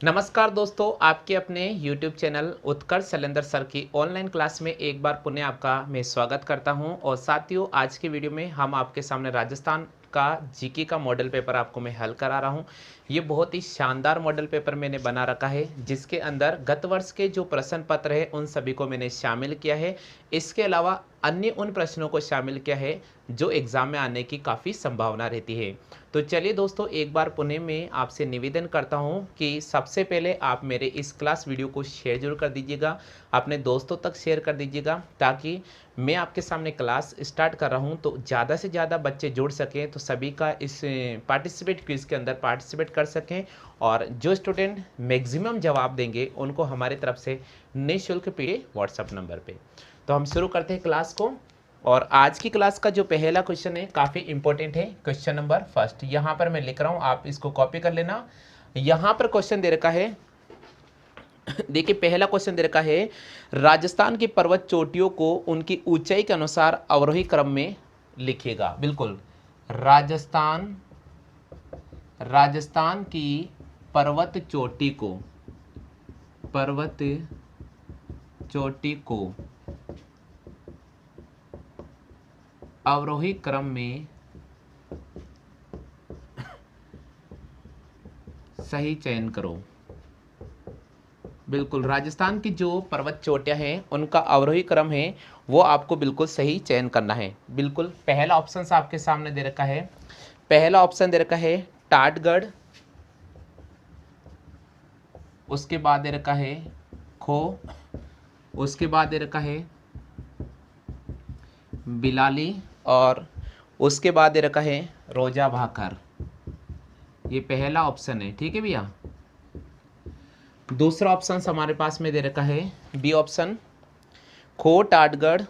नमस्कार दोस्तों, आपके अपने YouTube चैनल उत्कर्ष शैलेंद्र सर की ऑनलाइन क्लास में एक बार पुनः आपका मैं स्वागत करता हूं। और साथियों, आज की वीडियो में हम आपके सामने राजस्थान का जीके का मॉडल पेपर आपको मैं हल करा रहा हूं। ये बहुत ही शानदार मॉडल पेपर मैंने बना रखा है, जिसके अंदर गत वर्ष के जो प्रश्न पत्र है उन सभी को मैंने शामिल किया है। इसके अलावा अन्य उन प्रश्नों को शामिल किया है जो एग्जाम में आने की काफ़ी संभावना रहती है। तो चलिए दोस्तों, एक बार पुनः मैं आपसे निवेदन करता हूं कि सबसे पहले आप मेरे इस क्लास वीडियो को शेयर जरूर कर दीजिएगा, अपने दोस्तों तक शेयर कर दीजिएगा, ताकि मैं आपके सामने क्लास स्टार्ट कर रहा हूं तो ज़्यादा से ज़्यादा बच्चे जुड़ सकें, तो सभी का इस पार्टिसिपेट क्विज के अंदर पार्टिसिपेट कर सकें। और जो स्टूडेंट मैक्सिमम जवाब देंगे उनको हमारी तरफ से निःशुल्क पीडीएफ व्हाट्सएप नंबर पे। तो हम शुरू करते हैं क्लास को। और आज की क्लास का जो पहला क्वेश्चन है काफ़ी इंपॉर्टेंट है, क्वेश्चन नंबर फर्स्ट। यहाँ पर मैं लिख रहा हूँ, आप इसको कॉपी कर लेना। यहाँ पर क्वेश्चन दे रखा है, देखिए पहला क्वेश्चन दे रखा है, राजस्थान की पर्वत चोटियों को उनकी ऊंचाई के अनुसार अवरोही क्रम में लिखिएगा। बिल्कुल, राजस्थान की पर्वत चोटी को अवरोही क्रम में सही चयन करो। बिल्कुल, राजस्थान की जो पर्वत चोटियां हैं उनका अवरोही क्रम है वो आपको बिल्कुल सही चयन करना है। बिल्कुल, पहला ऑप्शन आपके सामने दे रखा है, पहला ऑप्शन दे रखा है टाटगढ़, उसके बाद दे रखा है खो, उसके बाद दे रखा है बिलाली, और उसके बाद दे रखा है रोजा भाकर। ये पहला ऑप्शन है, ठीक है भैया। दूसरा ऑप्शन हमारे पास में दे रखा है बी ऑप्शन, खो टाटगढ़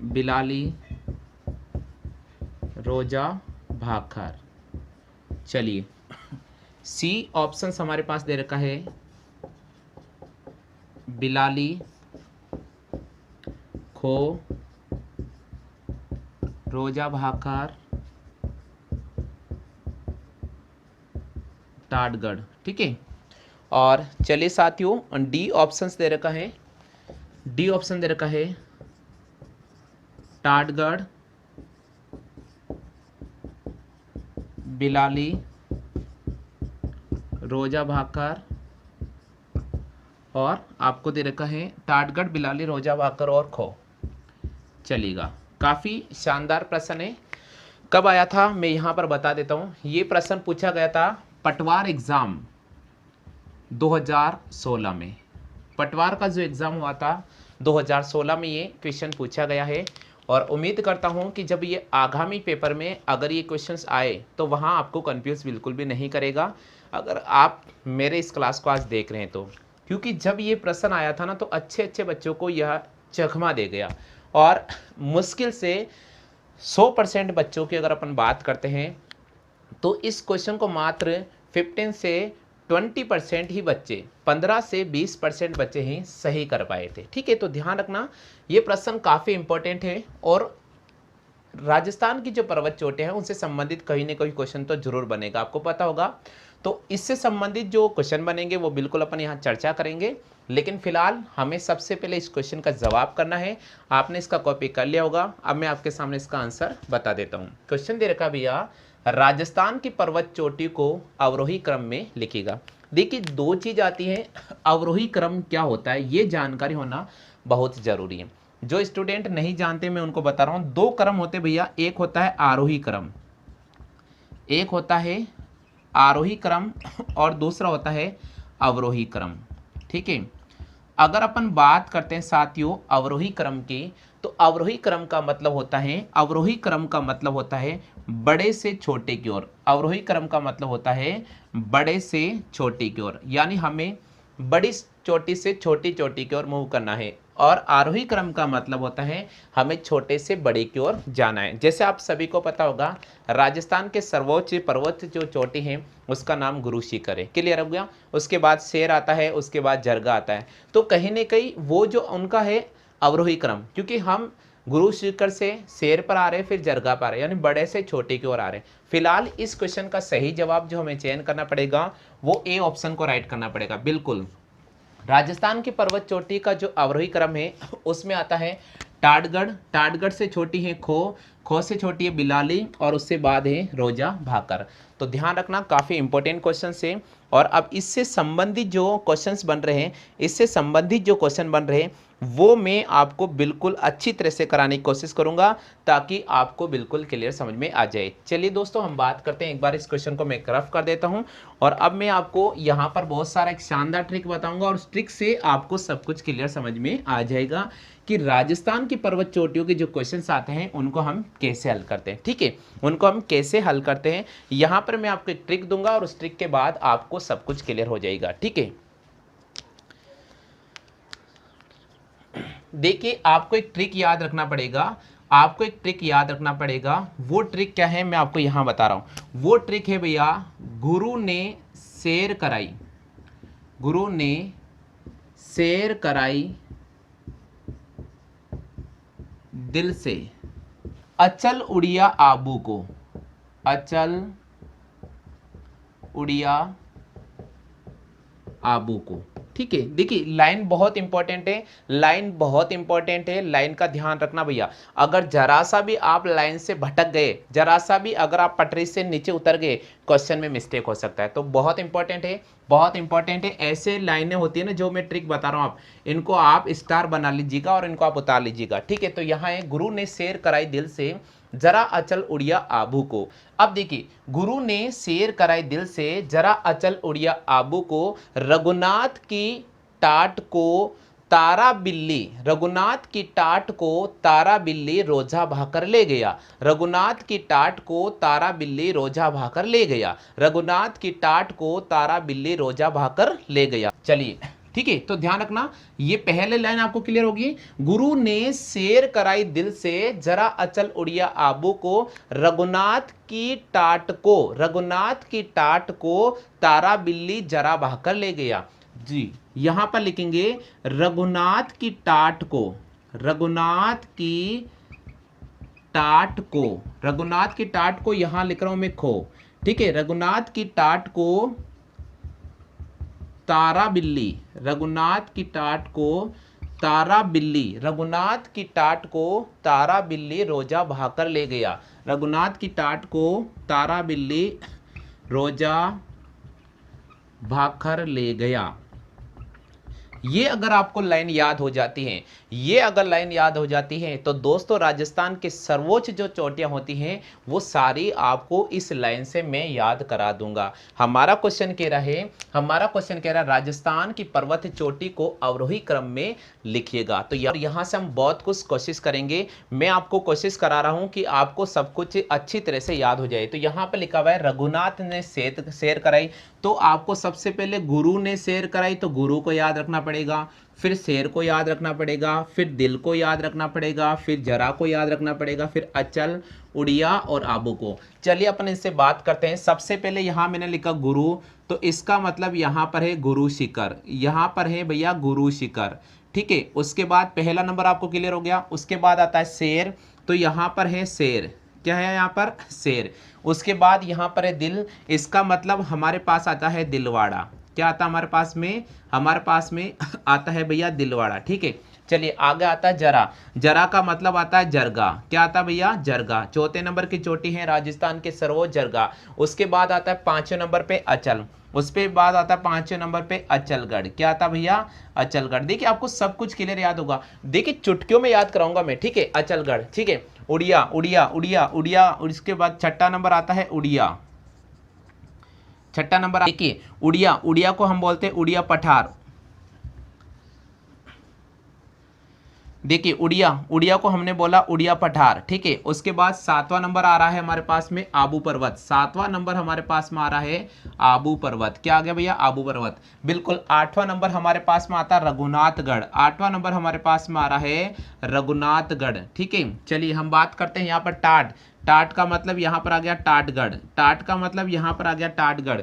बिलाली रोजा भाकर। चलिए, सी ऑप्शन हमारे पास दे रखा है बिलाली, खो, रोजा भाकर, टाटगढ़, ठीक है। और चलिए साथियों, डी ऑप्शन दे रखा है, डी ऑप्शन दे रखा है टाटगढ़ बिलाली रोजा भाकर, और आपको दे रखा है टाटगढ़ बिलाली रोजा भाकर और खो। चलिएगा, काफ़ी शानदार प्रश्न है। कब आया था मैं यहाँ पर बता देता हूँ। ये प्रश्न पूछा गया था पटवार एग्ज़ाम 2016 में। पटवार का जो एग्ज़ाम हुआ था 2016 में ये क्वेश्चन पूछा गया है। और उम्मीद करता हूँ कि जब ये आगामी पेपर में अगर ये क्वेश्चंस आए तो वहाँ आपको कंफ्यूज बिल्कुल भी नहीं करेगा, अगर आप मेरे इस क्लास को आज देख रहे हैं तो। क्योंकि जब ये प्रश्न आया था ना तो अच्छे अच्छे बच्चों को यह चकमा दे गया, और मुश्किल से 100% बच्चों की अगर अपन बात करते हैं तो इस क्वेश्चन को मात्र 15 से 20% ही बच्चे, 15 से 20% बच्चे ही सही कर पाए थे, ठीक है। तो ध्यान रखना, ये प्रश्न काफ़ी इंपॉर्टेंट है, और राजस्थान की जो पर्वत चोटियां हैं उनसे संबंधित कहीं ना कहीं क्वेश्चन तो जरूर बनेगा, आपको पता होगा। तो इससे संबंधित जो क्वेश्चन बनेंगे वो बिल्कुल अपन यहाँ चर्चा करेंगे, लेकिन फिलहाल हमें सबसे पहले इस क्वेश्चन का जवाब करना है। आपने इसका कॉपी कर लिया होगा, अब मैं आपके सामने इसका आंसर बता देता हूँ। क्वेश्चन दे रखा भैया, राजस्थान की पर्वत चोटी को अवरोही क्रम में लिखिएगा। देखिए, दो चीज आती है, अवरोही क्रम क्या होता है ये जानकारी होना बहुत जरूरी है। जो स्टूडेंट नहीं जानते मैं उनको बता रहा हूँ, दो क्रम होते भैया, एक होता है आरोही क्रम, एक होता है आरोही क्रम, और दूसरा होता है अवरोही क्रम, ठीक है। अगर अपन बात करते हैं साथियों अवरोही क्रम की, तो अवरोही क्रम का मतलब होता है, अवरोही क्रम का मतलब होता है बड़े से छोटे की ओर। अवरोही क्रम का मतलब होता है बड़े से छोटे की ओर, यानी हमें बड़ी चोटी से छोटी चोटी की ओर मूव करना है। और आरोही क्रम का मतलब होता है हमें छोटे से बड़े की ओर जाना है। जैसे आप सभी को पता होगा, राजस्थान के सर्वोच्च पर्वत जो चोटी है उसका नाम गुरु शिखर है। क्लियर हो गया? उसके बाद शेर आता है, उसके बाद जरगा आता है। तो कहीं ना कहीं वो जो उनका है अवरोही क्रम, क्योंकि हम गुरु शिखर से शेर पर आ रहे हैं, फिर जरगा पर आ रहे हैं, यानी बड़े से छोटे की ओर आ रहे हैं। फिलहाल इस क्वेश्चन का सही जवाब जो हमें चयन करना पड़ेगा वो ए ऑप्शन को राइट करना पड़ेगा। बिल्कुल, राजस्थान की पर्वत चोटी का जो अवरोही क्रम है उसमें आता है टाटगढ़, टाटगढ़ से छोटी है खो, खो से छोटी है बिलाली, और उससे बाद है रोजा भाकर। तो ध्यान रखना, काफ़ी इंपॉर्टेंट क्वेश्चन है। और अब इससे संबंधित जो क्वेश्चंस बन रहे हैं, इससे संबंधित जो क्वेश्चन बन रहे हैं वो मैं आपको बिल्कुल अच्छी तरह से कराने की कोशिश करूंगा ताकि आपको बिल्कुल क्लियर समझ में आ जाए। चलिए दोस्तों, हम बात करते हैं, एक बार इस क्वेश्चन को मैं रफ कर देता हूं और अब मैं आपको यहाँ पर बहुत सारा एक शानदार ट्रिक बताऊंगा और उस ट्रिक से आपको सब कुछ क्लियर समझ में आ जाएगा कि राजस्थान की पर्वत चोटियों के जो क्वेश्चंस आते हैं उनको हम कैसे हल करते हैं। ठीक है, उनको हम कैसे हल करते हैं, यहाँ पर मैं आपको एक ट्रिक दूंगा और उस ट्रिक के बाद आपको सब कुछ क्लियर हो जाएगा। ठीक है, देखिए आपको एक ट्रिक याद रखना पड़ेगा, आपको एक ट्रिक याद रखना पड़ेगा। वो ट्रिक क्या है मैं आपको यहां बता रहा हूं। वो ट्रिक है भैया, गुरु ने शेर कराई, गुरु ने शेर कराई दिल से, अचल उड़िया आबू को, अचल उड़िया आबू को। ठीक है, देखिए लाइन बहुत इंपॉर्टेंट है, लाइन बहुत इंपॉर्टेंट है, लाइन का ध्यान रखना भैया। अगर जरा सा भी आप लाइन से भटक गए, जरा सा भी अगर आप पटरी से नीचे उतर गए, क्वेश्चन में मिस्टेक हो सकता है। तो बहुत इंपॉर्टेंट है, बहुत इंपॉर्टेंट है। ऐसे लाइनें होती है ना जो मैं ट्रिक बता रहा हूँ, आप इनको आप स्टार बना लीजिएगा और इनको आप उतार लीजिएगा। ठीक है, तो यहाँ है गुरु ने शेर कराई दिल से, जरा अचल उड़िया आबू को। अब देखिए, गुरु ने शेर कराई दिल से, जरा अचल उड़िया आबू को, रघुनाथ की टाट को तारा बिल्ली, रघुनाथ की टाट को तारा बिल्ली रोजा भाकर ले गया, रघुनाथ की टाट को तारा बिल्ली रोजा भाकर ले गया, रघुनाथ की टाट को तारा बिल्ली रोजा भाकर ले गया। चलिए ठीक है, तो ध्यान रखना, ये पहले लाइन आपको क्लियर होगी। गुरु ने शेर कराई दिल से, जरा अचल उड़िया आबू को, रघुनाथ की टाट को, रघुनाथ की टाट को तारा बिल्ली जरा बहाकर ले गया। जी, यहां पर लिखेंगे रघुनाथ की टाट को, रघुनाथ की टाट को, रघुनाथ की टाट को यहां लिख रहा हूं मैं खो। ठीक है, रघुनाथ की टाट को तारा बिल्ली, रघुनाथ की टाट को तारा बिल्ली, रघुनाथ की टाट को तारा बिल्ली रोजा भाकर ले गया, रघुनाथ की टाट को तारा बिल्ली रोजा भाकर ले गया। ये अगर आपको लाइन याद हो जाती है, ये अगर लाइन याद हो जाती है तो दोस्तों राजस्थान के सर्वोच्च जो चोटियां होती हैं वो सारी आपको इस लाइन से मैं याद करा दूंगा। हमारा क्वेश्चन कह रहा है, हमारा क्वेश्चन कह रहा है राजस्थान की पर्वत चोटी को अवरोही क्रम में लिखिएगा। तो यहाँ से हम बहुत कुछ कोशिश करेंगे, मैं आपको कोशिश करा रहा हूं कि आपको सब कुछ अच्छी तरह से याद हो जाए। तो यहाँ पर लिखा हुआ है रघुनाथ ने शेर कराई, तो आपको सबसे पहले गुरु ने शेर कराई तो गुरु को याद रखना पड़ेगा, फिर शेर को याद रखना पड़ेगा, फिर दिल को याद रखना पड़ेगा, फिर जरा को याद रखना पड़ेगा, फिर अचल उड़िया और आबू को। चलिए अपन इससे बात करते हैं। सबसे पहले यहाँ मैंने लिखा गुरु, तो इसका मतलब यहाँ पर है गुरु शिखर, यहाँ पर है भैया गुरु शिखर। ठीक है, उसके बाद पहला नंबर आपको क्लियर हो गया। उसके बाद आता है शेर, तो यहाँ पर है शेर, क्या है यहाँ पर शेर। उसके बाद यहाँ पर है दिल, इसका मतलब हमारे पास आता है दिलवाड़ा। क्या आता है हमारे पास में, हमारे पास में आता है भैया दिलवाड़ा। ठीक है, चलिए आगे आता है जरा, जरा का मतलब आता है जरगा। क्या आता है भैया, जरगा। चौथे नंबर की चोटी है राजस्थान के सर्वोच्च जरगा। उसके बाद आता है पांचवें नंबर पे अचल, उसके बाद आता है पांचवें नंबर पे अचलगढ़। क्या आता भैया, अचलगढ़। देखिए आपको सब कुछ क्लियर याद होगा, देखिए चुटकियों में याद कराऊंगा मैं। ठीक है, अचलगढ़। ठीक है, उड़िया उड़िया उड़िया उड़िया, और इसके बाद छठा नंबर आता है उड़िया, छठा नंबर देखिए उड़िया, उड़िया को हम बोलते हैं उड़िया पठार। देखिए उड़िया, उड़िया को हमने बोला उड़िया पठार। ठीक है, उसके बाद सातवां नंबर आ रहा है हमारे पास में आबू पर्वत, सातवां नंबर हमारे पास में आ रहा है आबू पर्वत। क्या आ गया भैया, आबू पर्वत। बिल्कुल। आठवां नंबर हमारे पास में आता है रघुनाथगढ़, आठवां नंबर हमारे पास में आ रहा है रघुनाथगढ़। ठीक है, चलिए हम बात करते हैं यहाँ पर टाट, टाट का मतलब यहाँ पर आ गया टाटगढ़, टाट का मतलब यहाँ पर आ गया टाटगढ़।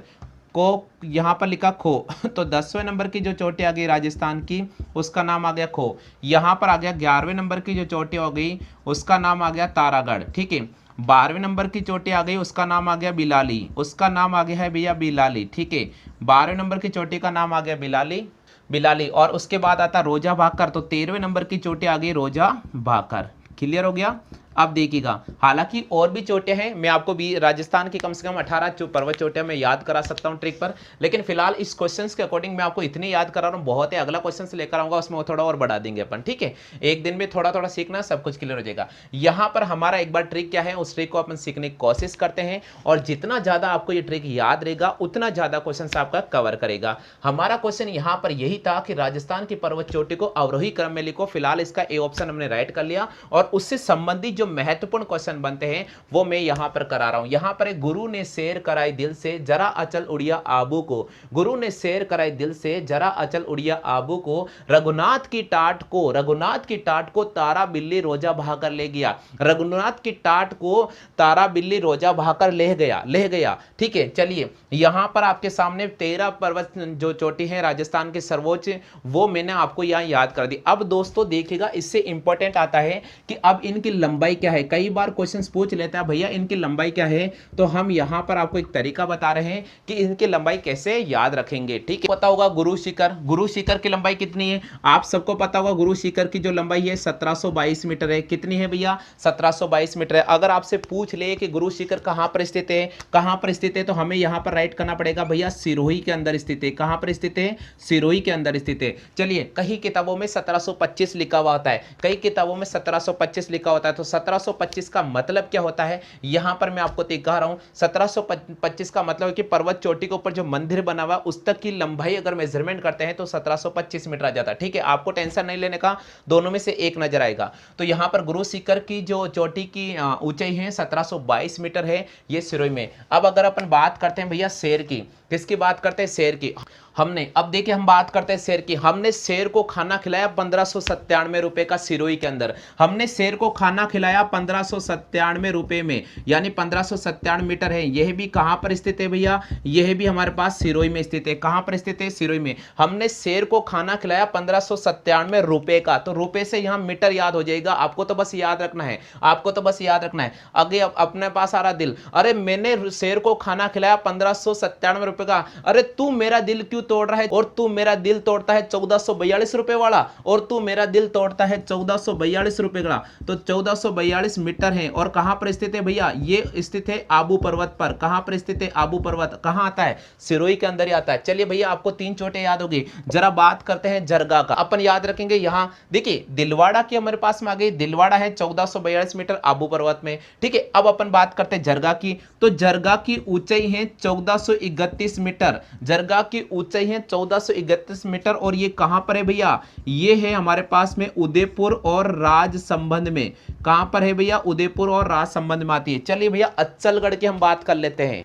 को यहाँ पर लिखा खो तो 10वें नंबर की जो चोटी आ गई राजस्थान की उसका नाम आ गया खो। यहाँ पर आ गया 11वें नंबर की जो चोटी हो गई उसका नाम आ गया तारागढ़, ठीक है। 12वें नंबर की चोटी आ गई उसका नाम आ गया बिलाली, उसका नाम आ गया है भैया बिलाली, ठीक है। 12वें नंबर की चोटी का नाम आ गया बिलाली, बिलाली। और उसके बाद आता रोजा भाकर, तो 13वें नंबर की चोटी आ गई रोजा भाकर। क्लियर हो गया। अब देखिएगा, हालांकि और भी चोटियां हैं, मैं आपको भी राजस्थान की कम से कम 18 पर्वत चोटियां मैं याद करा सकता हूं ट्रिक पर, लेकिन फिलहाल इस क्वेश्चंस के अकॉर्डिंग मैं आपको इतनी याद करा रहा हूं, बहुत है। अगला क्वेश्चन लेकर आऊंगा उसमें थोड़ा और बढ़ा देंगे अपन, ठीक है। एक दिन में थोड़ा थोड़ा सीखना, सब कुछ क्लियर हो जाएगा। यहां पर हमारा एक बार ट्रिक क्या है, उस ट्रिक को अपन सीखने की कोशिश करते हैं, और जितना ज्यादा आपको ये ट्रिक याद रहेगा उतना ज्यादा क्वेश्चन आपका कवर करेगा। हमारा क्वेश्चन यहां पर यही था कि राजस्थान की पर्वत चोटी को अवरोही क्रम में लिखो। फिलहाल इसका ए ऑप्शन हमने राइट कर लिया, और उससे संबंधित जो महत्वपूर्ण क्वेश्चन बनते हैं वो मैं यहां पर करा रहा हूं। यहां पर गुरु ने शेर कराई दिल से जरा अचल उड़िया आबू को, गुरु ने शेर कराई दिल से जरा अचल उड़िया आबू को, रघुनाथ की टाट को, रघुनाथ की टाट को तारा बिल्ली रोजा बहाकर ले गया, रघुनाथ की टाट को तारा बिल्ली रोजा बहाकर ले गया, ठीक है। चलिए यहां पर आपके सामने 13 पर्वत जो चोटी है राजस्थान के सर्वोच्च, वो मैंने आपको यहां याद कर दी। अब दोस्तों देखिएगा, इससे इंपॉर्टेंट आता है कि अब इनकी लंबाई क्या है। कई बार क्वेश्चंस पूछ लेता है भैया इनकी लंबाई क्या है, तो हम यहां पर आपको एक तरीका बता रहे हैं कि इनकी लंबाई कैसे याद रखेंगे, ठीक है। पता होगा गुरु शिखर, गुरु शिखर की लंबाई कितनी है, आप सबको पता होगा। गुरु शिखर की जो लंबाई है 1722 मीटर है। कितनी है भैया, 1722 मीटर है। अगर आपसे पूछ ले कि गुरु शिखर कहां पर स्थित है, कहां पर स्थित है, तो हमें यहां पर राइट करना पड़ेगा भैया सिरोही के अंदर स्थित है। कहां पर स्थित है, सिरोही के अंदर स्थित है। चलिए, कई किताबों में 1725 लिखा हुआ होता है, कई किताबों में 1725 लिखा होता है, तो 1725 का मतलब क्या होता है, यहां पर मैं आपको दिखा रहा हूं। 1725 का मतलब है कि पर्वत चोटी के ऊपर जो मंदिर बना हुआ उस तक की लंबाई अगर मेजरमेंट करते हैं तो 1725 मीटर आ जाता है, ठीक है। आपको टेंशन नहीं लेने का, दोनों में से एक नजर आएगा। तो यहां पर गुरु शिखर की जो चोटी की ऊंचाई है 1722 मीटर है, ये सिरोही में। अब अगर अपन बात करते हैं भैया शेर की, किसकी बात करते हैं, शेर की। हमने, अब देखिए हम बात करते हैं शेर की। हमने शेर को खाना खिलाया 1597 रुपए का सिरोही के अंदर, हमने शेर को खाना खिलाया 1597 रुपए में, यानी 1597 मीटर है। यह भी कहां पर स्थित है भैया, यह भी हमारे पास सिरोही में स्थित है। कहां पर स्थित है, सिरोही में। हमने शेर को खाना खिलाया 1597 रुपए का, तो रुपए से यहां मीटर याद हो जाएगा। आपको तो बस याद रखना है, आपको तो बस याद रखना है। आगे अपने पास आ रहा दिल, अरे मैंने शेर को खाना खिलाया 1597 रुपए का, अरे तू मेरा दिल क्यों तोड़ रहा है, और तू मेरा दिल तोड़ता है 1442 रुपए वाला, और तू मेरा दिल तोड़ता है 1442 रुपए का। तो 1442 मीटर है, और कहां पर स्थित है भैया, ये स्थित है आबू पर्वत पर। कहां पर स्थित है, आबू पर्वत कहां आता है, सिरोही के अंदर ही आता है। चलिए भैया, आपको 3 चोटें याद होगी। जरा बात करते हैं जरगा का, अपन याद रखेंगे। यहां देखिए दिलवाड़ा की हमारे पास में आ गई, दिलवाड़ा है 1442 मीटर आबू पर्वत में, ठीक है। अब अपन बात करते हैं जरगा की, तो जरगा की ऊंचाई है 1431 मीटर, जरगा की ऊंचाई है 1431 मीटर। और ये कहां पर है भैया, ये है हमारे पास में उदयपुर और राज संबंध में। कहां पर है भैया, उदयपुर और राज संबंध में आती है। चलिए भैया, अच्चलगढ़ की हम बात कर लेते हैं,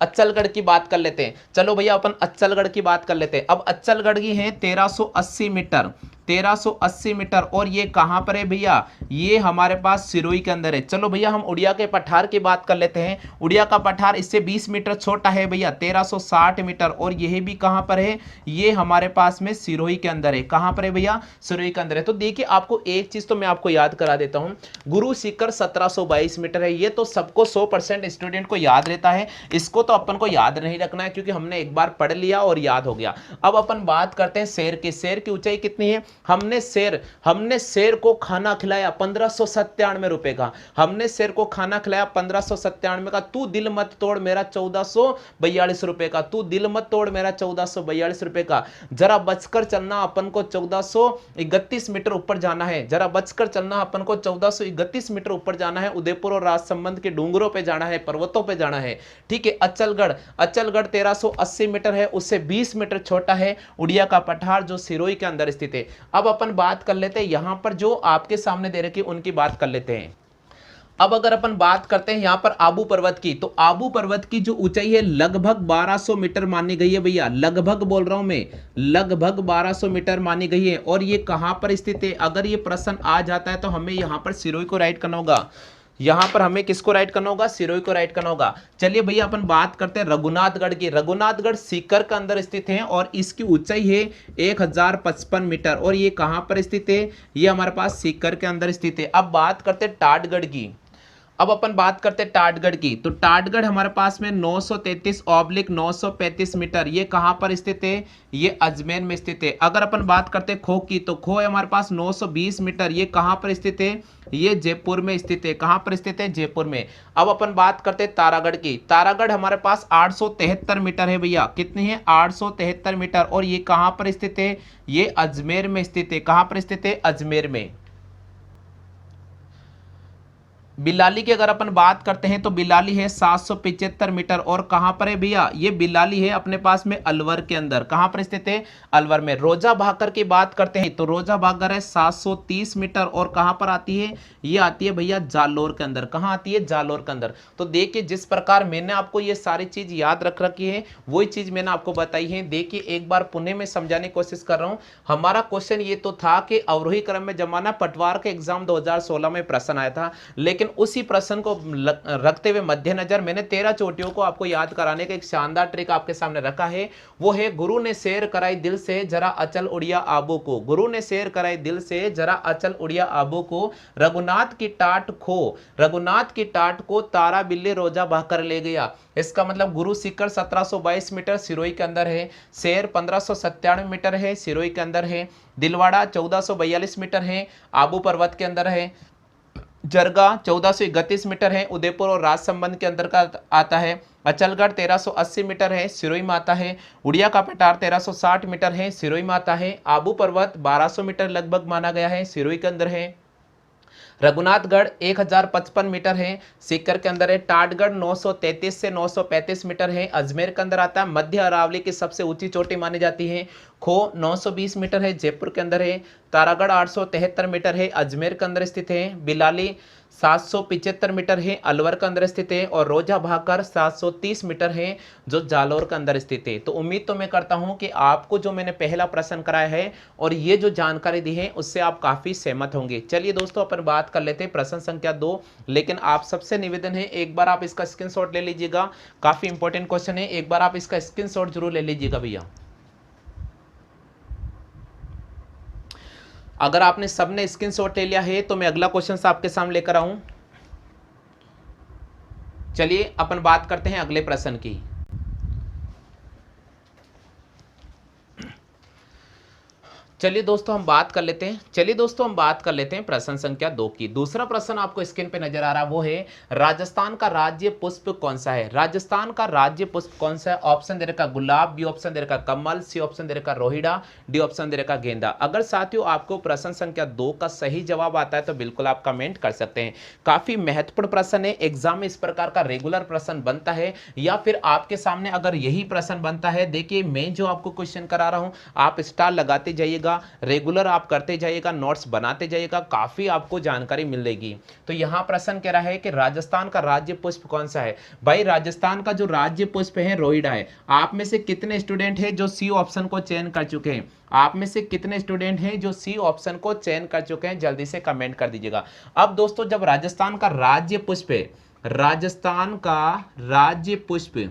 अच्चलगढ़ की बात कर लेते हैं। चलो भैया, अपन अच्चलगढ़ की बात कर लेते हैं। अब अच्चलगढ़ की है 1380 मीटर, 1380 मीटर, और ये कहां पर है भैया, ये हमारे पास सिरोही के अंदर है। चलो भैया, हम उड़िया के पठार की बात कर लेते हैं। उड़िया का पठार इससे 20 मीटर छोटा है भैया, 1360 मीटर, और यह भी कहां पर है, ये हमारे पास में सिरोही के अंदर है। कहां पर है भैया, सिरोही के अंदर है। तो देखिए, आपको एक चीज तो मैं आपको याद करा देता हूं, गुरु शिखर 1722 मीटर है। ये तो सबको 100% स्टूडेंट को याद रहता है, इसको तो अपन को याद नहीं रखना है, क्योंकि हमने एक बार पढ़ लिया और याद हो गया। अब अपन बात करते हैं शेर की। शेर की ऊंचाई कितनी है, हमने शेर को खाना खिलाया 1597 रुपए का, हमने शेर को खाना खिलाया 1597 का। तू दिल मत तोड़ मेरा 1442 रुपए का, तू दिल मत तोड़ मेरा 1442 रुपए का। जरा बचकर चलना, अपन को 1431 मीटर ऊपर जाना है, जरा बचकर चलना, अपन को 1431 मीटर ऊपर जाना है। उदयपुर और राजसमंद के डूंगरों पे जाना है, पर्वतों पे जाना है, ठीक है। अच्चलगढ़ 1380 मीटर है, उससे 20 मीटर छोटा है उड़िया का पठार, जो सिरोही के अंदर स्थित है। अब अपन बात कर लेते हैं यहां पर जो आपके सामने दे रखी, उनकी बात कर लेते हैं। अब अगर अपन बात करते हैं यहां पर आबू पर्वत की, तो आबू पर्वत की जो ऊंचाई है लगभग 1200 मीटर मानी गई है भैया, लगभग बोल रहा हूं मैं, लगभग 1200 मीटर मानी गई है। और ये कहां पर स्थित है, अगर ये प्रश्न आ जाता है तो हमें यहां पर सिरोही को राइट करना होगा। यहां पर हमें किसको राइट करना होगा, सिरोही को राइट करना होगा। चलिए भैया अपन बात करते हैं रघुनाथगढ़ की। रघुनाथगढ़ सीकर के अंदर स्थित है और इसकी ऊंचाई है 1055 मीटर और ये कहां पर स्थित है, ये हमारे पास सीकर के अंदर स्थित है। अब बात करते हैं टाटगढ़ की। अब अपन बात करते हैं टाटगढ़ की, तो टाटगढ़ हमारे पास में 933/935 मीटर, ये कहां पर स्थित है, ये अजमेर में स्थित है। अगर अपन बात करते हैं खो की, तो खो है हमारे पास 920 मीटर, ये कहां पर स्थित है, ये जयपुर में स्थित है। कहां पर स्थित है, जयपुर में। अब अपन बात करते हैं तारागढ़ की। तारागढ़ हमारे पास 873 मीटर है भैया, कितनी है, 873 मीटर और ये कहां पर स्थित है, ये अजमेर में स्थित है। कहां पर स्थित है, अजमेर में। बिलाली की अगर अपन बात करते हैं तो बिलाली है 775 मीटर और कहां पर है भैया, ये बिलाली है अपने पास में अलवर के अंदर। कहां पर स्थित है, अलवर में। रोजा भाकर की बात करते हैं तो रोजा भाकर है 730 मीटर और कहां पर आती है, ये आती है भैया जालोर के अंदर। कहां आती है, जालोर के अंदर। तो देखिए जिस प्रकार मैंने आपको ये सारी चीज याद रख रखी है वही चीज मैंने आपको बताई है। देखिए एक बार पुनः में समझाने की कोशिश कर रहा हूं। हमारा क्वेश्चन ये तो था कि अवरोही क्रम में जमाना पटवार के एग्जाम 2016 में प्रश्न आया था, लेकिन उसी प्रश्न को रखते हुए मद्देनजर मैंने 13 चोटियों को आपको याद कराने का एक शानदार ट्रिक आपके सामने रखा है। वो है गुरु ने शेर कराई दिल से जरा अचल उड़िया आबू को। गुरु ने शेर कराई दिल से जरा अचल उड़िया आबू को, रघुनाथ की टाट खो, रघुनाथ की टाट को तारा बिल्ली रोजा बहकर ले गया। इसका मतलब गुरु सीकर 1722 मीटर सिरोही के अंदर है, शेर 1597 मीटर है सिरोही के अंदर है, दिलवाड़ा 1442 मीटर है आबू पर्वत के अंदर है, जरगा 1431 मीटर है उदयपुर और राजसंबंध के अंदर का आता है, अचलगढ़ 1380 मीटर है सिरोही में आता है, उड़िया का पठार 1360 मीटर है सिरोही में आता है, आबू पर्वत 1200 मीटर लगभग माना गया है सिरोही के अंदर है, रघुनाथगढ़ 1055 मीटर है सीकर के अंदर है, टाटगढ़ 933 से 935 मीटर है अजमेर के अंदर आता है, मध्य अरावली की सबसे ऊंची चोटी मानी जाती है, खो 920 मीटर है जयपुर के अंदर है, तारागढ़ 873 मीटर है अजमेर के अंदर स्थित है, बिलाली 775 मीटर है अलवर के अंदर स्थित है और रोजा भाकर 730 मीटर है जो जालोर के अंदर स्थित है। तो उम्मीद तो मैं करता हूं कि आपको जो मैंने पहला प्रश्न कराया है और ये जो जानकारी दी है उससे आप काफी सहमत होंगे। चलिए दोस्तों अपन बात कर लेते हैं प्रश्न संख्या 2, लेकिन आप सबसे निवेदन है एक बार आप इसका स्क्रीनशॉट ले लीजिएगा, काफी इंपॉर्टेंट क्वेश्चन है, एक बार आप इसका स्क्रीनशॉट जरूर ले लीजिएगा भैया। अगर आपने सबने स्क्रीनशॉट ले लिया है तो मैं अगला क्वेश्चन आपके सामने लेकर आऊं। चलिए अपन बात करते हैं अगले प्रश्न की। चलिए दोस्तों हम बात कर लेते हैं प्रश्न संख्या 2 की। दूसरा प्रश्न आपको स्क्रीन पे नजर आ रहा है वो है राजस्थान का राज्य पुष्प कौन सा है। राजस्थान का राज्य पुष्प कौन सा है। ऑप्शन दे रखा गुलाब, बी ऑप्शन दे रखा कमल, सी ऑप्शन दे रखा रोहिड़ा, डी ऑप्शन दे रखा गेंदा। अगर साथियों आपको प्रश्न संख्या 2 का सही जवाब आता है तो बिल्कुल आप कमेंट कर सकते हैं। काफी महत्वपूर्ण प्रश्न है, एग्जाम में इस प्रकार का रेगुलर प्रश्न बनता है या फिर आपके सामने अगर यही प्रश्न बनता है, देखिए मैं जो आपको क्वेश्चन करा रहा हूं आप स्टार लगाते जाइएगा, रेगुलर आप करते जाइएगा, नोट्स बनाते जाइएगा, काफी आपको जानकारी मिलेगी। तो यहां प्रश्न कह रहा है कि राजस्थान का राज्य पुष्प कौन सा है। भाई राजस्थान का जो राज्य पुष्प है रोहिड़ा है। आप में से कितने स्टूडेंट हैं जो सी ऑप्शन को चयन कर चुके हैं, आप में से कितने स्टूडेंट हैं जो सी ऑप्शन को चयन कर चुके हैं, जल्दी से कमेंट कर दीजिएगा। अब दोस्तों जब राजस्थान का राज्य पुष्प है, राजस्थान का राज्य पुष्प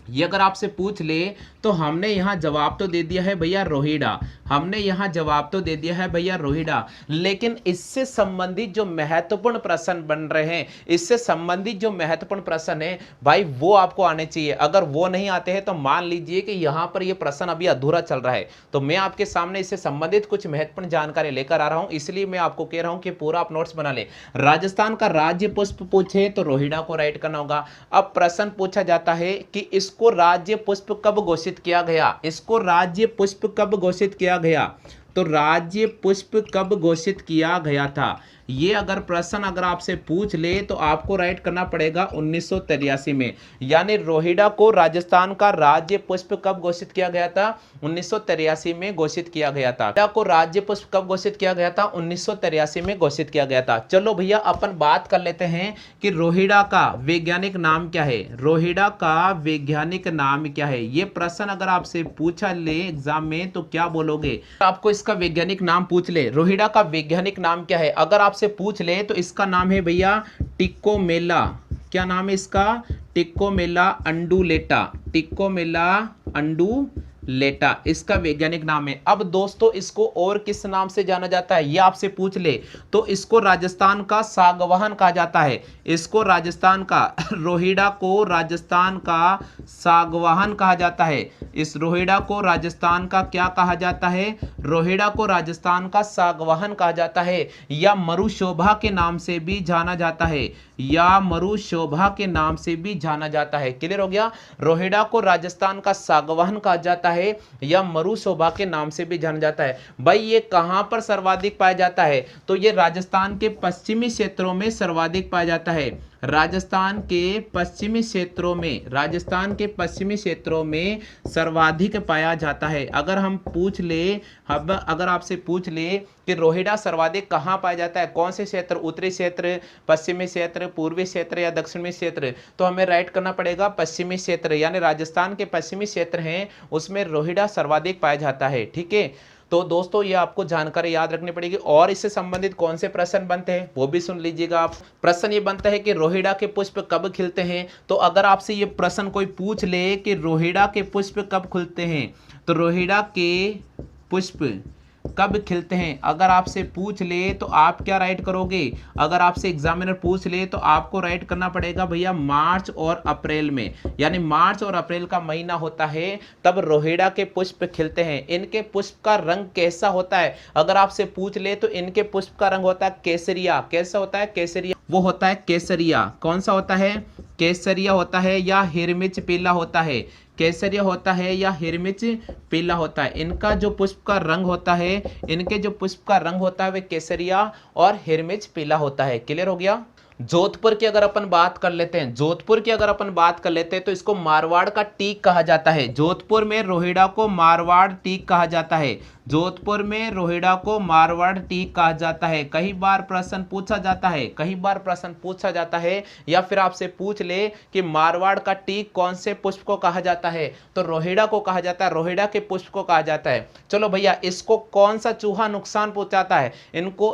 ये अगर आपसे पूछ ले तो हमने यहां जवाब तो दे दिया है भैया रोहिड़ा, हमने यहां जवाब तो दे दिया है भैया रोहिड़ा, लेकिन इससे संबंधित जो महत्वपूर्ण प्रश्न बन रहे हैं, इससे संबंधित जो महत्वपूर्ण प्रश्न है भाई वो आपको आने चाहिए। अगर वो नहीं आते हैं तो मान लीजिए कि यहां पर ये प्रश्न अभी अधूरा चल रहा है। तो मैं आपके सामने इससे संबंधित कुछ महत्वपूर्ण जानकारी लेकर आ रहा हूं, इसलिए मैं आपको कह रहा हूं कि पूरा आप नोट्स बना ले। राजस्थान का राज्य पुष्प पूछे तो रोहिड़ा को राइट करना होगा। अब प्रश्न पूछा जाता है कि इसको राज्य पुष्प कब घोषित किया गया, इसको राज्य पुष्प कब घोषित किया गया, तो राज्य पुष्प कब घोषित किया गया था। ये अगर प्रश्न अगर आपसे पूछ ले तो आपको राइट करना पड़ेगा 1983 में, यानी रोहिड़ा को राजस्थान का राज्य पुष्प कब घोषित किया गया था, 1983 में घोषित किया गया था। रोहिड़ा को राज्य पुष्प कब घोषित किया गया था, 1983 में घोषित किया गया था। चलो भैया अपन बात कर लेते हैं कि रोहिड़ा का वैज्ञानिक नाम क्या है, रोहिड़ा का वैज्ञानिक नाम क्या है। ये प्रश्न अगर आपसे पूछा ले एग्जाम में तो क्या बोलोगे। आपको इसका वैज्ञानिक नाम पूछ ले रोहिड़ा का वैज्ञानिक नाम क्या है, अगर आप आपसे पूछ ले तो इसका नाम है भैया टिक्कोमेला। क्या नाम है इसका? टिक्कोमेला अंडुलेटा। टिक्कोमेला अंडुलेटा इसका वैज्ञानिक नाम है। अब दोस्तों इसको और किस नाम से जाना जाता है ये आपसे पूछ ले तो इसको राजस्थान का सागवान कहा जाता है। इसको राजस्थान का रोहिड़ा को राजस्थान का सागवान कहा जाता है। इस रोहिड़ा को राजस्थान का क्या कहा जाता है? रोहिड़ा को राजस्थान का सागवान कहा जाता है, या मरुशोभा के नाम से भी जाना जाता है, या मरुशोभा के नाम से भी जाना जाता है। क्लियर हो गया? रोहिड़ा को राजस्थान का सागवान कहा जाता है या मरुशोभा के नाम से भी जाना जाता है। भाई ये कहां पर सर्वाधिक पाया जाता है? तो ये राजस्थान के पश्चिमी क्षेत्रों में सर्वाधिक पाया जाता है। राजस्थान के पश्चिमी क्षेत्रों में, राजस्थान के पश्चिमी क्षेत्रों में सर्वाधिक पाया जाता है। अगर हम पूछ ले, अगर आपसे पूछ ले कि रोहिड़ा सर्वाधिक कहाँ पाया जाता है, कौन से क्षेत्र, उत्तरी क्षेत्र, पश्चिमी क्षेत्र, पूर्वी क्षेत्र या दक्षिणी क्षेत्र, तो हमें राइट करना पड़ेगा पश्चिमी क्षेत्र, यानी राजस्थान के पश्चिमी क्षेत्र हैं उसमें रोहिड़ा सर्वाधिक पाया जाता है। ठीक है, तो दोस्तों ये आपको जानकारी याद रखनी पड़ेगी। और इससे संबंधित कौन से प्रश्न बनते हैं वो भी सुन लीजिएगा आप। प्रश्न ये बनता है कि रोहिड़ा के पुष्प कब खिलते हैं। तो अगर आपसे ये प्रश्न कोई पूछ ले कि रोहिड़ा के पुष्प कब खुलते हैं, तो रोहिड़ा के पुष्प कब खिलते हैं अगर आपसे पूछ ले तो आप क्या राइट करोगे? अगर आपसे एग्जामिनर पूछ ले तो आपको राइट करना पड़ेगा भैया मार्च और अप्रैल में, यानी मार्च और अप्रैल का महीना होता है तब रोहिड़ा के पुष्प खिलते हैं। इनके पुष्प का रंग कैसा होता है अगर आपसे पूछ ले तो इनके पुष्प का रंग होता है केसरिया। कैसा होता है? केसरिया। वो होता है केसरिया। कौन सा होता है? केसरिया होता है या हिरमिच पीला होता है। केसरिया होता है या हिरमिच पीला होता है। इनका जो पुष्प का रंग होता है, इनके जो पुष्प का रंग होता है वे केसरिया और हिरमिच पीला होता है। क्लियर हो गया? जोधपुर की अगर अपन बात कर लेते हैं, जोधपुर की अगर अपन बात कर लेते हैं तो इसको मारवाड़ का टीक कहा जाता है। जोधपुर में रोहिड़ा को मारवाड़ टीक कहा जाता है। जोधपुर में रोहिड़ा को मारवाड़ टीक कहा जाता है। कई बार प्रश्न पूछा जाता है, कई बार प्रश्न पूछा जाता है, या फिर आपसे पूछ ले कि मारवाड़ का टीक कौन से पुष्प को कहा जाता है, तो रोहिड़ा को कहा जाता है, रोहिड़ा के पुष्प को कहा जाता है। चलो भैया, इसको कौन सा चूहा नुकसान पहुंचाता है?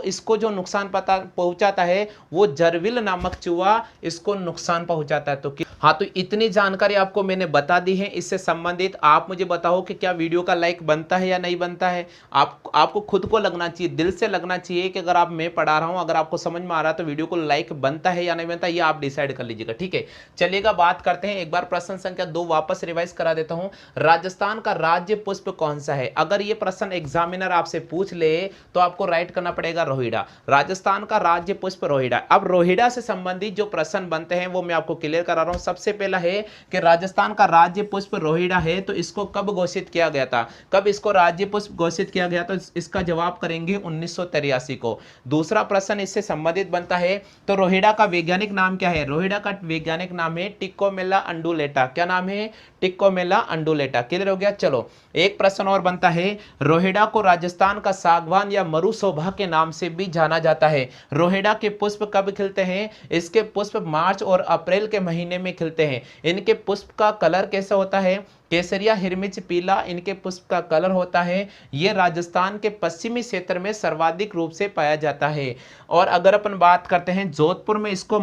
इसको जो नुकसान पहुंचाता है वो जरविल नामक चूहा इसको नुकसान पहुंचाता है। तो हाँ, तो इतनी जानकारी आपको मैंने बता दी है। इससे संबंधित आप मुझे बताओ कि क्या वीडियो का लाइक बनता है या नहीं बनता है। आपको खुद को लगना चाहिए, दिल से लगना चाहिए कि अगर मैं पढ़ा रहा हूं, अगर आपको समझ में आ रहा है तो वीडियो को लाइक बनता है या नहीं बनता, ये आप डिसाइड कर लीजिएगा। ठीक है, चलिएगा बात करते हैं। एक बार प्रश्न संख्या 2 वापस रिवाइज करा देता हूं। राजस्थान का राज्य पुष्प कौन सा है? अगर ये प्रश्न एग्जामिनर आपसे पूछ ले तो आपको राइट करना पड़ेगा रोहिड़ा। राजस्थान का राज्य पुष्प रोहिड़ा। अब रोहिड़ा से संबंधित जो प्रश्न बनते हैं वो मैं आपको क्लियर करा रहा हूं। सबसे पहला है कि राजस्थान का राज्य पुष्प रोहिड़ा है, तो इसको कब घोषित किया गया था? कब इसको राज्य पुष्प घोषित किया गया? तो इसका जवाब करेंगे 1983 को। दूसरा प्रश्न इससे संबंधित बनता है, तो रोहिड़ा का वैज्ञानिक नाम क्या है? रोहिड़ा का वैज्ञानिक नाम है टिक्कोमेला अंडुलेटा। क्या नाम है? टिक्कोमेला अंडुलेटा। क्लियर हो गया? चलो एक प्रश्न और बनता है, रोहिड़ा को राजस्थान का सागवान या मरुशोभा के नाम से भी जाना जाता है। रोहिड़ा के पुष्प कब खिलते हैं? इसके पुष्प मार्च और अप्रैल के महीने में खिलते हैं। इनके पुष्प का कलर कैसा होता है? केसरिया, हिरमिच पीला इनके पुष्प का कलर होता है। ये राजस्थान के पश्चिमी क्षेत्र में सर्वाधिक रूप से पाया जाता है। और अगर अपन बात करते हैं जोधपुर में इसको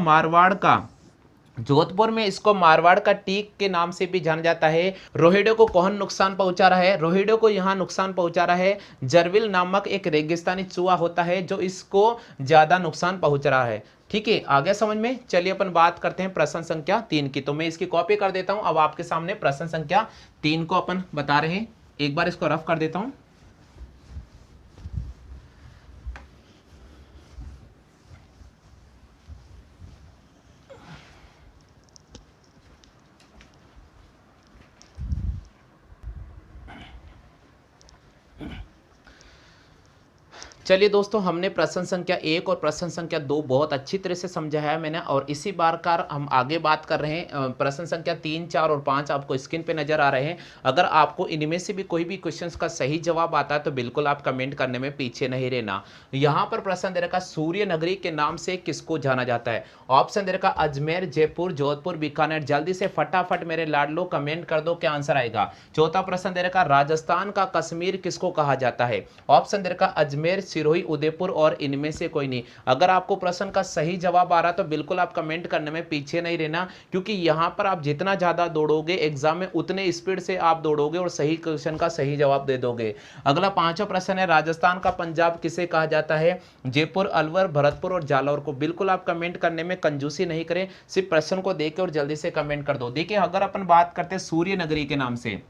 मारवाड़ का टीक के नाम से भी जाना जाता है। रोहिड़े को कौन नुकसान पहुंचा रहा है? रोहिड़े को यहाँ नुकसान पहुंचा रहा है जरविल नामक एक रेगिस्तानी चूहा होता है जो इसको ज्यादा नुकसान पहुंच रहा है। ठीक है, आगे समझ में। चलिए अपन बात करते हैं प्रश्न संख्या 3 की। तो मैं इसकी कॉपी कर देता हूं। अब आपके सामने प्रश्न संख्या 3 को अपन बता रहे हैं। एक बार इसको रफ कर देता हूं। चलिए दोस्तों, हमने प्रश्न संख्या 1 और प्रश्न संख्या 2 बहुत अच्छी तरह से समझाया है मैंने, और इसी बार हम आगे बात कर रहे हैं। प्रश्न संख्या 3, 4 और 5 आपको स्क्रीन पे नजर आ रहे हैं। अगर आपको इनमें से भी कोई भी क्वेश्चंस का सही जवाब आता है तो बिल्कुल आप कमेंट करने में पीछे नहीं रहना। यहाँ पर प्रश्न दे रखा, सूर्य नगरी के नाम से किसको जाना जाता है? ऑप्शन दे रखा अजमेर, जयपुर, जोधपुर, बीकानेर। जल्दी से फटाफट मेरे लाडलो कमेंट कर दो क्या आंसर आएगा। चौथा प्रश्न दे रखा, राजस्थान का कश्मीर किसको कहा जाता है? ऑप्शन दे रखा अजमेर, सिरोही, उदयपुर और इनमें से कोई नहीं। अगर आपको प्रश्न का सही जवाब आ रहा तो बिल्कुल आप कमेंट करने में पीछे नहीं रहना, क्योंकि यहां पर आप जितना ज्यादा दौड़ोगे एग्जाम में उतने स्पीड से आप दौड़ोगे और सही क्वेश्चन का सही जवाब दे दोगे। अगला पांचवा प्रश्न है, राजस्थान का पंजाब किसे कहा जाता है? जयपुर, अलवर, भरतपुर और जालौर को। बिल्कुल आप कमेंट करने में कंजूसी नहीं करें, सिर्फ प्रश्न को देख और जल्दी से कमेंट कर दो। देखिए अगर अपन बात करते हैं सूर्य नगरी के नाम से,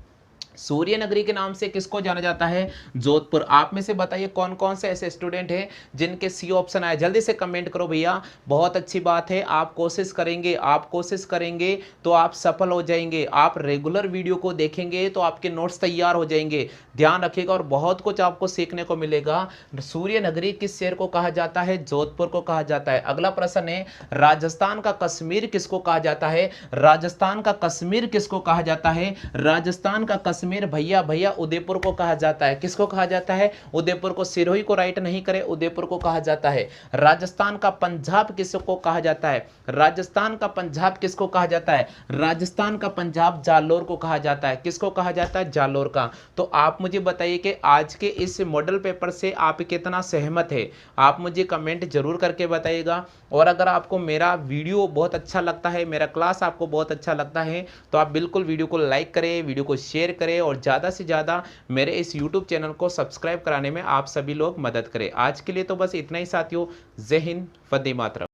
सूर्य नगरी के नाम से किसको जाना जाता है? जोधपुर। आप में से बताइए कौन कौन से ऐसे स्टूडेंट हैं जिनके सी ऑप्शन आया, जल्दी से कमेंट करो भैया। बहुत अच्छी बात है, आप कोशिश करेंगे, आप कोशिश करेंगे तो आप सफल हो जाएंगे। आप रेगुलर वीडियो को देखेंगे तो आपके नोट्स तैयार हो जाएंगे, ध्यान रखिएगा और बहुत कुछ आपको सीखने को मिलेगा। सूर्य नगरी किस शहर को कहा जाता है? जोधपुर को कहा जाता है। अगला प्रश्न है, राजस्थान का कश्मीर किसको कहा जाता है? राजस्थान का कश्मीर किसको कहा जाता है? राजस्थान का कश्मीर भैया भैया उदयपुर को कहा जाता है। किसको कहा जाता है? उदयपुर को। सिरोही को राइट नहीं करे, उदयपुर को कहा जाता है। राजस्थान का पंजाब किसको कहा जाता है? राजस्थान का पंजाब किसको कहा जाता है? राजस्थान का पंजाब जालोर को कहा जाता है। किसको कहा जाता है? जालोर का। तो आप मुझे बताइए कि आज के इस मॉडल पेपर से आप कितना सहमत है? आप मुझे कमेंट जरूर करके बताइएगा। और अगर आपको मेरा वीडियो बहुत अच्छा लगता है, मेरा क्लास आपको बहुत अच्छा लगता है, तो आप बिल्कुल वीडियो को लाइक करें, वीडियो को शेयर करें और ज़्यादा से ज़्यादा मेरे इस यूट्यूब चैनल को सब्सक्राइब कराने में आप सभी लोग मदद करें। आज के लिए तो बस इतना ही साथियों। जय हिंद, वंदे मातरम।